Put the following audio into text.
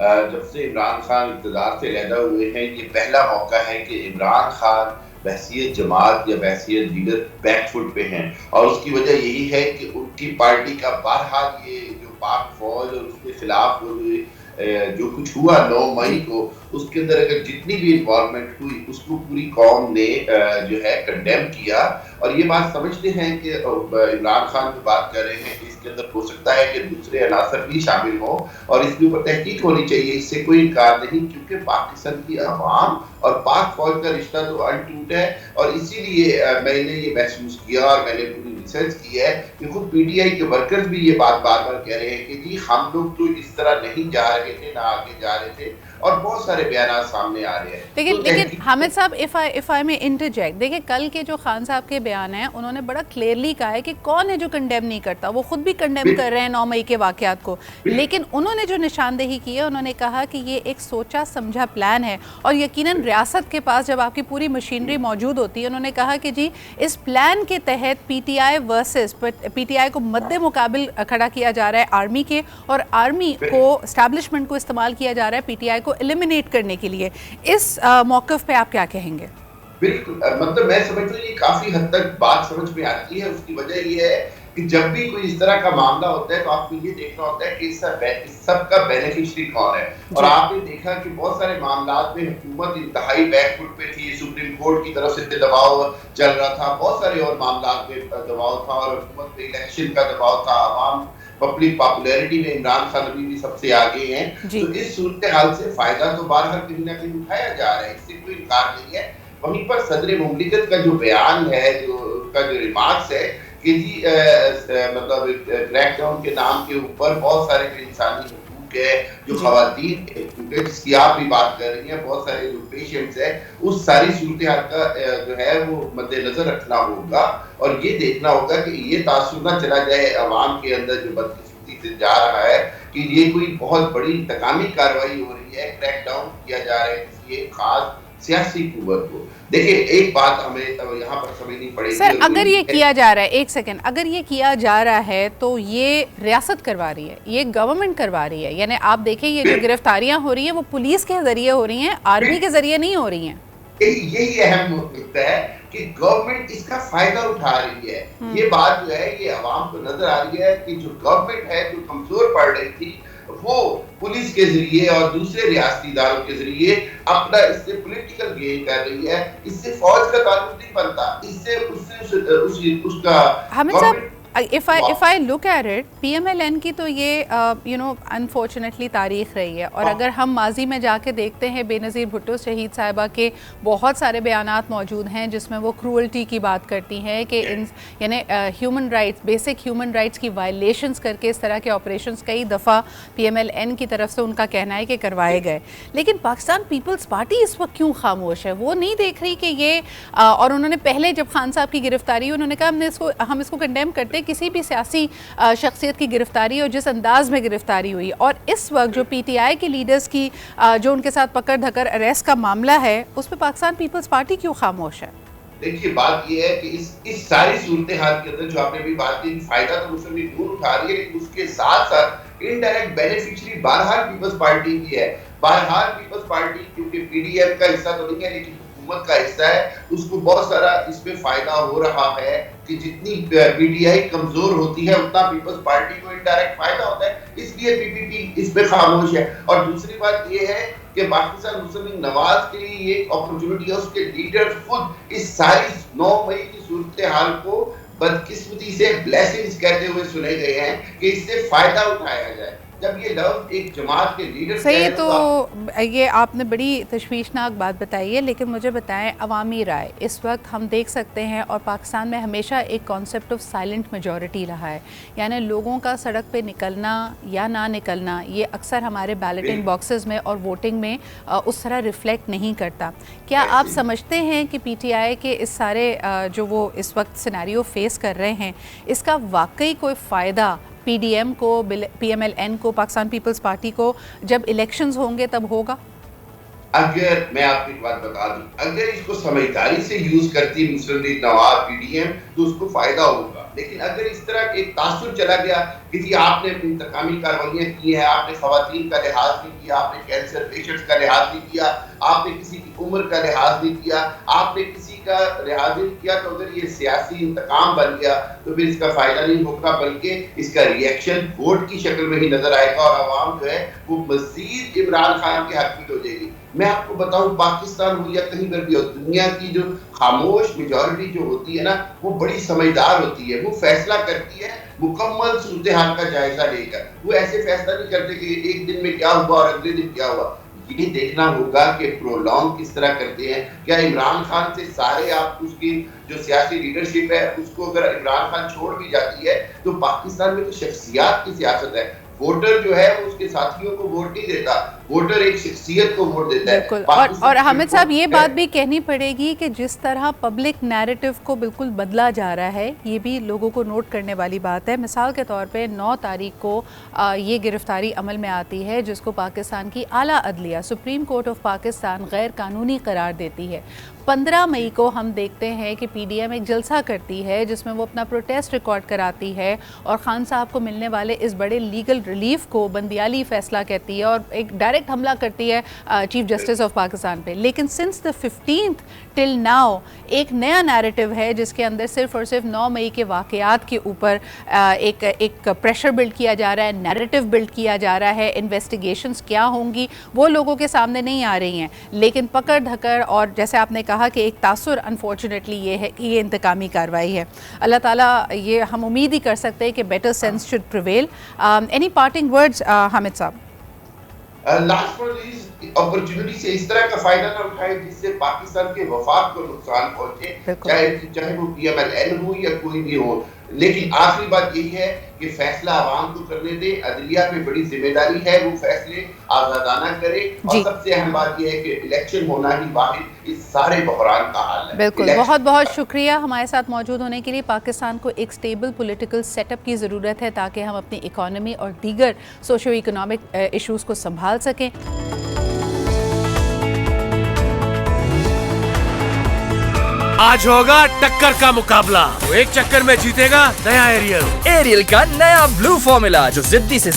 جب سے عمران خان اقتدار سے علیحدہ ہوئے ہیں، یہ پہلا موقع ہے کہ عمران خان بحیثیت جماعت یا بحیثیت لیڈر بیک فٹ پہ ہیں، اور اس کی وجہ یہی ہے کہ ان کی پارٹی کا بہرحال یہ جو پاک فوج اور اس کے خلاف جو کچھ ہوا 9 مئی کو، اس کے اندر اگر جتنی بھی انوالومنٹ ہوئی اس کو پوری قوم نے جو ہے کنڈیم کیا، اور یہ بات سمجھتے ہیں کہ عمران خان کی بات کر رہے ہیں کہ اس کے اندر ہو سکتا ہے کہ دوسرے عناصر بھی شامل ہوں، اور اس کے اوپر تحقیق ہونی چاہیے، اس سے کوئی انکار نہیں، کیونکہ پاکستان کی عوام اور پاک فوج کا رشتہ تو انٹوٹ ہے، اور اسی لیے میں نے یہ محسوس کیا اور میں نے پوری ریسرچ کی ہے کہ خود پی ٹی آئی کے ورکرز بھی یہ بات بار بار کہہ رہے ہیں کہ جی ہم لوگ تو اس طرح نہیں جا رہے تھے، نہ آگے جا رہے تھے، اور بہت سارے بیانات سامنے آ رہے ہیں۔ لیکن حامد صاحب if I may interject، دیکھیں کل کے جو خان صاحب کے بیان ہیں انہوں نے بڑا کلیئرلی کہا ہے کہ کون ہے جو کنڈیم نہیں کرتا، وہ خود بھی کنڈیم کر رہے ہیں 9 مئی کے واقعات کو، لیکن انہوں نے جو نشاندہی کی ہے انہوں نے کہا کہ یہ ایک سوچا سمجھا پلان ہے، اور یقیناً ریاست کے پاس جب آپ کی پوری مشینری موجود ہوتی ہے، انہوں نے کہا کہ جی اس پلان کے تحت P T I versus P T I کو مد مقابل کھڑا کیا جا رہا ہے آرمی کے، اور آرمی کو اسٹیبلشمنٹ کو استعمال کیا جا رہا ہے پی ٹی آئی کو ایلیمنیٹ کرنے کے لیے۔ اس موقف پہ آپ کیا کہیں گے؟ بالکل، مطلب میں سمجھتا ہوں یہ کافی حد تک بات سمجھ میں آتی ہے۔ اس کی وجہ یہ ہے کہ جب بھی کوئی اس طرح کا معاملہ ہوتا ہے تو آپ کو یہ دیکھنا ہوتا ہے کہ اس سب کا بینیفیشری کون ہے، اور آپ نے دیکھا کہ بہت سارے معاملات میں حکومت انتہائی بیک فٹ پہ تھی، سپریم کورٹ کی طرف سے دباؤ چل رہا تھا، بہت سارے اور معاملات میں دباؤ تھا، اور حکومت پہ الیکشن کا دباؤ تھا، عوام پبلک پاپولیرٹی میں عمران خان ابھی بھی سب سے آگے ہیں، تو اس صورتحال سے فائدہ تو بہرحال کہیں نہ کہیں اٹھایا جا رہا ہے، اس سے کوئی انکار نہیں ہے۔ وہیں پر صدر مملکت کا جو بیان ہے، جو اس کا جو ریمارکس ہے کہ جی مطلب کریک ڈاؤن کے نام کے اوپر بہت سارے جو انسانی حقوق ہے، جو خواتین جس کی آپ بھی بات کر رہی ہیں، بہت سارے جو پیشنٹس ہیں، اس ساری صورتحال کا جو ہے وہ مد نظر رکھنا ہوگا، اور یہ دیکھنا ہوگا کہ یہ تاثر نہ چلا جائے عوام کے اندر جو بدقسمتی سے جا رہا ہے کہ یہ کوئی بہت بڑی انتقامی کارروائی ہو رہی ہے، کریک ڈاؤن کیا جا رہا ہے کسی ایک خاص سیاسی قوت کو۔ دیکھیں ایک بات ہمیں یہاں پر سمجھنی پڑے گی، سر اگر یہ کیا جا رہا ہے، ایک سیکنڈ، اگر یہ کیا جا رہا ہے تو یہ ریاست کروا رہی ہے، یہ گورنمنٹ کروا رہی ہے، یعنی آپ دیکھیں یہ جو گرفتاریاں ہو رہی ہیں وہ پولیس کے ذریعے ہو رہی ہیں، آرمی کے ذریعے نہیں ہو رہی ہیں۔ یہی اہم نقطہ ہے کہ گورنمنٹ اس کا فائدہ اٹھا رہی ہے، یہ بات جو ہے یہ عوام کو نظر آ رہی ہے کہ جو گورنمنٹ ہے جو کمزور پڑ رہی تھی، وہ پولیس کے ذریعے اور دوسرے ریاستی اداروں کے ذریعے اپنا اس سے پولیٹیکل گین کر رہی ہے، اس سے فوج کا تعلق نہیں بنتا، اس سے اس کا حامد صاحب if I look at it، P M L N کی تو یہ انفارچونیٹلی تاریخ رہی ہے، اور اگر ہم ماضی میں جا کے دیکھتے ہیں بے نظیر بھٹو شہید صاحبہ کے بہت سارے بیانات موجود ہیں جس میں وہ کرولٹی کی بات کرتی ہیں کہ یعنی human rights, basic human rights کی وائلیشنز کر کے اس طرح کے آپریشنز کئی دفعہ پی ایم ایل این کی طرف سے ان کا کہنا ہے کہ کروائے گئے، لیکن پاکستان پیپلز پارٹی اس وقت کیوں خاموش ہے؟ وہ نہیں دیکھ رہی کہ یہ اور انہوں نے پہلے جب خان صاحب کی گرفتاری ہوئی انہوں نے کہا ہم اس کو کنڈیم کرتے کسی بھی سیاسی شخصیت کی گرفتاری اور جس انداز میں گرفتاری ہوئی، اور اس وقت جو پی ٹی آئی کے لیڈرز کی جو ان کے ساتھ پکڑ دھکڑ اریسٹ کا معاملہ ہے اس پہ پاکستان پیپلز پارٹی کیوں خاموش ہے؟ دیکھیے بات یہ ہے کہ اس ساری صورتحال کے اندر جو آپ نے بھی بات کی فائدہ تو مسلم لیگ نون اٹھا رہی ہے، لیکن اس کے ساتھ ساتھ انڈائریکٹ بینیفیشری بہرحال پیپلز پارٹی کی ہے، بہرحال پیپلز پارٹی کیونکہ پی ڈی ایم کا حصہ تو نہیں ہے لیکن حکومت کا حصہ ہے، اس کو بہت سارا اس پہ فائدہ ہو رہا ہے کہ جتنی پی ٹی آئی کمزور ہوتی ہے اتنا پیپلز پارٹی کو انڈائریکٹ فائدہ ہوتا ہے، اس لیے پی پی پی اس پہ خاموش ہے۔ اور دوسری بات یہ ہے کہ پاکستان مسلم لیگ نواز کے لیے یہ ایک اپرچونٹی ہے، اس کے لیڈر خود اس ساری 9 مئی کی صورتحال کو بدقسمتی سے بلیسنگز کہتے ہوئے سنے گئے ہیں کہ اس سے فائدہ اٹھایا جائے۔ جب یہ لفظ ایک جماعت کے لیڈر صحیح، تو یہ آپ نے بڑی تشویشناک بات بتائی ہے، لیکن مجھے بتائیں عوامی رائے اس وقت ہم دیکھ سکتے ہیں، اور پاکستان میں ہمیشہ ایک کانسیپٹ آف سائلنٹ میجورٹی رہا ہے، یعنی لوگوں کا سڑک پہ نکلنا یا نہ نکلنا یہ اکثر ہمارے بیلٹنگ باکسز میں اور ووٹنگ میں اس طرح ریفلیکٹ نہیں کرتا۔ کیا آپ سمجھتے ہیں کہ پی ٹی آئی کے اس سارے جو وہ اس وقت سینیریو فیس کر رہے ہیں اس کا واقعی کوئی فائدہ پی ڈی ایم کو، پی ایم ایل این کو، پاکستان پیپلز پارٹی کو جب الیکشنز ہوں گے تب ہوگا؟ اگر میں آپ کو ایک بات بتا دوں، اگر اس کو سمجھداری سے یوز کرتی مسلم لیگ نواز پی ڈی ایم تو اس کو فائدہ ہوگا، لیکن اگر اس طرح ایک تاثر چلا گیا کہ جی آپ نے انتقامی کارروائیاں کی ہیں، آپ نے خواتین کا لحاظ نہیں کیا، آپ نے کینسر پیشنٹس کا لحاظ نہیں کیا، آپ نے کسی کی عمر کا لحاظ نہیں کیا، آپ نے کسی کا لحاظ نہیں کیا، تو اگر یہ سیاسی انتقام بن گیا تو پھر اس کا فائدہ نہیں ہوگا، بلکہ اس کا ریئیکشن ووٹ کی شکل میں ہی نظر آئے گا، اور عوام جو ہے وہ مزید عمران خان کے حق میں ہو جائے گی۔ میں آپ کو بتاؤں، پاکستان ہو یا کہیں پر بھی ہو، دنیا کی جو خاموش میجورٹی جو ہوتی ہے نا، وہ بڑی سمجھدار ہوتی ہے، وہ فیصلہ کرتی ہے مکمل صورتحال کا جائزہ لے کر۔ وہ ایسے فیصلہ نہیں کرتے کہ ایک دن میں کیا ہوا اور اگلے دن کیا ہوا۔ یہ دیکھنا ہوگا کہ پرولونگ کس طرح کرتے ہیں۔ کیا عمران خان سے سارے آپ اس کی جو سیاسی لیڈرشپ ہے اس کو اگر عمران خان چھوڑ بھی جاتی ہے تو پاکستان میں تو شخصیات کی سیاست ہے۔ ووٹر جو ہے وہ اس کے ساتھیوں کو ووٹ نہیں دیتا، ووٹر ایک شخصیت کو ووٹ دیتا ہے۔ بالکل، اور حامد صاحب یہ بات بھی کہنی پڑے گی کہ جس طرح پبلک نیریٹو کو بالکل بدلا جا رہا ہے، یہ بھی لوگوں کو نوٹ کرنے والی بات ہے۔ مثال کے طور پہ 9 تاریخ کو یہ گرفتاری عمل میں آتی ہے جس کو پاکستان کی اعلیٰ عدلیہ سپریم کورٹ آف پاکستان غیر قانونی قرار دیتی ہے۔ 15 مئی کو ہم دیکھتے ہیں کہ پی ڈی ایم ایک جلسہ کرتی ہے جس میں وہ اپنا پروٹیسٹ ریکارڈ کراتی ہے اور خان صاحب کو ملنے والے اس بڑے لیگل ریلیف کو بندیالی فیصلہ کہتی ہے اور ایک ڈائریکٹ حملہ کرتی ہے چیف جسٹس آف پاکستان پہ۔ لیکن since the 15th till now ایک نیا نیریٹو ہے جس کے اندر صرف اور صرف 9 مئی کے واقعات کے اوپر ایک پریشر بلڈ کیا جا رہا ہے، نیریٹو بلڈ کیا جا رہا ہے۔ انویسٹیگیشنز کیا ہوں گی وہ لوگوں کے سامنے نہیں آ رہی ہیں، لیکن پکڑ دھکڑ اور جیسے آپ نے کہا کہ ایک تاثر انفارچونیٹلی یہ ہے کہ یہ انتقامی کارروائی ہے۔ اللہ تعالیٰ یہ ہم امید ہی کر سکتے ہیں کہ better sense should prevail. Any parting words Hamid Sahab? Last one is opportunity سے اس طرح کا فائدہ نہ اٹھائے جس سے پاکستان کے وفاق کو نقصان پہنچے، چاہے وہ پی ایم ایل این ہو یا کوئی بھی ہو۔ لیکن آخری بات یہی ہے کہ فیصلہ عوام کو کرنے دے، عدلیہ پہ بڑی ذمہ داری ہے، وہ فیصلے آزادانہ کرے، اور سب سے اہم بات یہ ہے کہ الیکشن ہونا ہی واحد اس سارے بحران کا حل ہے۔ بالکل، بہت بہت شکریہ ہمارے ساتھ موجود ہونے کے لیے۔ پاکستان کو ایک سٹیبل پولیٹیکل سیٹ اپ کی ضرورت ہے تاکہ ہم اپنی اکانومی اور دیگر سوشو اکنامک ایشوز کو سنبھال سکیں۔ آج ہوگا ٹکر کا مقابلہ، ایک چکر میں جیتے گا نیا ایریل کا نیا بلو فارمولا جو زدی سے